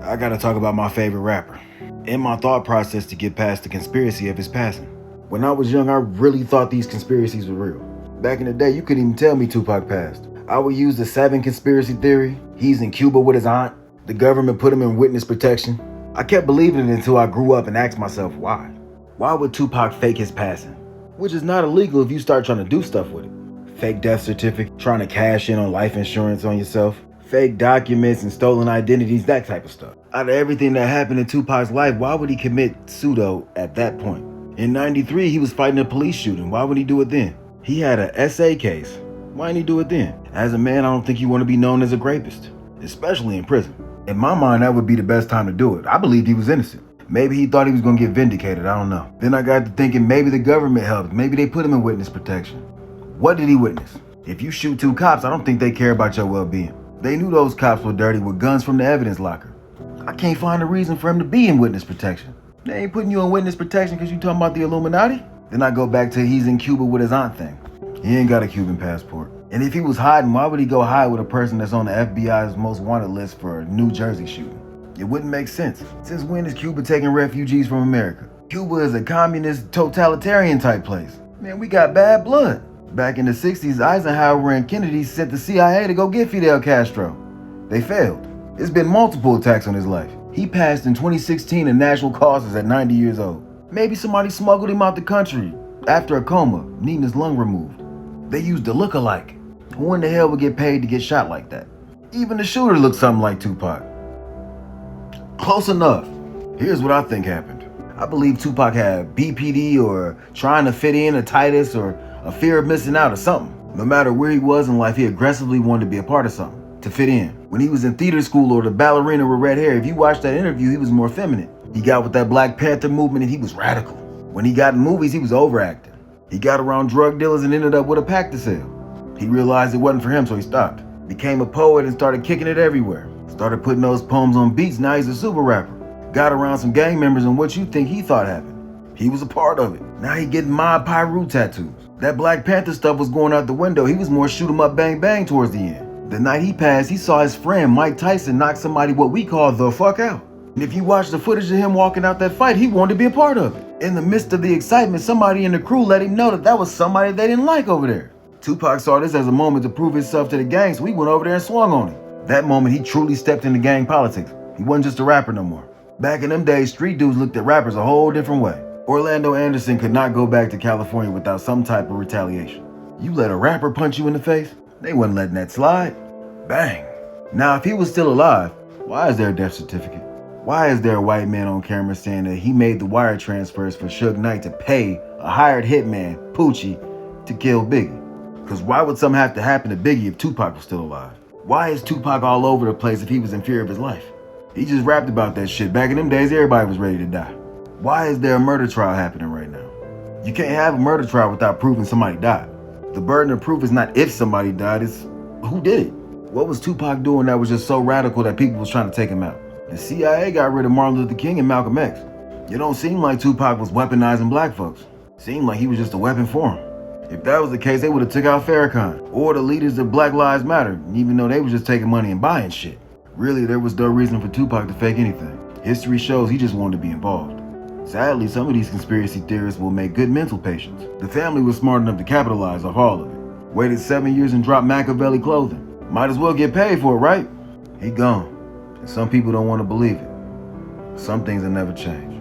I gotta talk about my favorite rapper and my thought process to get past the conspiracy of his passing. When I was young, I really thought these conspiracies were real. Back in the day, you couldn't even tell me Tupac passed. I would use the 7 conspiracy theory. He's in Cuba with his aunt. The government put him in witness protection. I kept believing it until I grew up and asked myself why. Why would Tupac fake his passing? Which is not illegal if you start trying to do stuff with it. Fake death certificate, trying to cash in on life insurance on yourself, fake documents and stolen identities, that type of stuff. Out of everything that happened in Tupac's life, why would he commit pseudo at that point? In '93, he was fighting a police shooting. Why would he do it then? He had a SA case. Why didn't he do it then? As a man, I don't think you want to be known as a rapist, especially in prison. In my mind, that would be the best time to do it. I believed he was innocent. Maybe he thought he was going to get vindicated, I don't know. Then I got to thinking maybe the government helped. Maybe they put him in witness protection. What did he witness? If you shoot 2 cops, I don't think they care about your well-being. They knew those cops were dirty with guns from the evidence locker. I can't find a reason for him to be in witness protection. They ain't putting you in witness protection because you talking about the Illuminati? Then I go back to he's in Cuba with his aunt thing. He ain't got a Cuban passport. And if he was hiding, why would he go hide with a person that's on the FBI's most wanted list for a New Jersey shooting? It wouldn't make sense. Since when is Cuba taking refugees from America? Cuba is a communist, totalitarian type place. Man, we got bad blood. Back in the 60s, Eisenhower and Kennedy sent the CIA to go get Fidel Castro. They failed. There's been multiple attacks on his life. He passed in 2016 in natural causes at 90 years old. Maybe somebody smuggled him out the country after a coma, needing his lung removed. They used a look-alike. Who in the hell would get paid to get shot like that? Even the shooter looked something like Tupac. Close enough. Here's what I think happened. I believe Tupac had BPD or trying to fit in, a Titus, or a fear of missing out or something. No matter where he was in life, he aggressively wanted to be a part of something, to fit in. When he was in theater school or the ballerina with red hair, if you watched that interview, he was more feminine. He got with that Black Panther movement and he was radical. When he got in movies, he was overacting. He got around drug dealers and ended up with a pack to sell. He realized it wasn't for him, so he stopped. Became a poet and started kicking it everywhere. Started putting those poems on beats, now he's a super rapper. Got around some gang members and what you think he thought happened. He was a part of it. Now he getting Mob Piru tattoos. That Black Panther stuff was going out the window. He was more shoot 'em up bang bang towards the end. The night he passed, he saw his friend Mike Tyson knock somebody what we call the fuck out. And if you watch the footage of him walking out that fight, he wanted to be a part of it. In the midst of the excitement, somebody in the crew let him know that was somebody they didn't like over there. Tupac saw this as a moment to prove himself to the gang, so he went over there and swung on him. That moment, he truly stepped into gang politics. He wasn't just a rapper no more. Back in them days, street dudes looked at rappers a whole different way. Orlando Anderson could not go back to California without some type of retaliation. You let a rapper punch you in the face? They wasn't letting that slide. Bang. Now, if he was still alive, why is there a death certificate? Why is there a white man on camera saying that he made the wire transfers for Suge Knight to pay a hired hitman, Poochie, to kill Biggie? Because why would something have to happen to Biggie if Tupac was still alive? Why is Tupac all over the place if he was in fear of his life? He just rapped about that shit. Back in them days, everybody was ready to die. Why is there a murder trial happening right now? You can't have a murder trial without proving somebody died. The burden of proof is not if somebody died, it's who did it. What was Tupac doing that was just so radical that people was trying to take him out? The CIA got rid of Martin Luther King and Malcolm X. It don't seem like Tupac was weaponizing black folks. Seemed like he was just a weapon for them. If that was the case, they would have took out Farrakhan or the leaders of Black Lives Matter, even though they was just taking money and buying shit. Really, there was no reason for Tupac to fake anything. History shows he just wanted to be involved. Sadly, some of these conspiracy theorists will make good mental patients. The family was smart enough to capitalize off all of it. Waited 7 years and dropped Machiavelli clothing. Might as well get paid for it, right? He gone. And some people don't want to believe it. Some things will never change.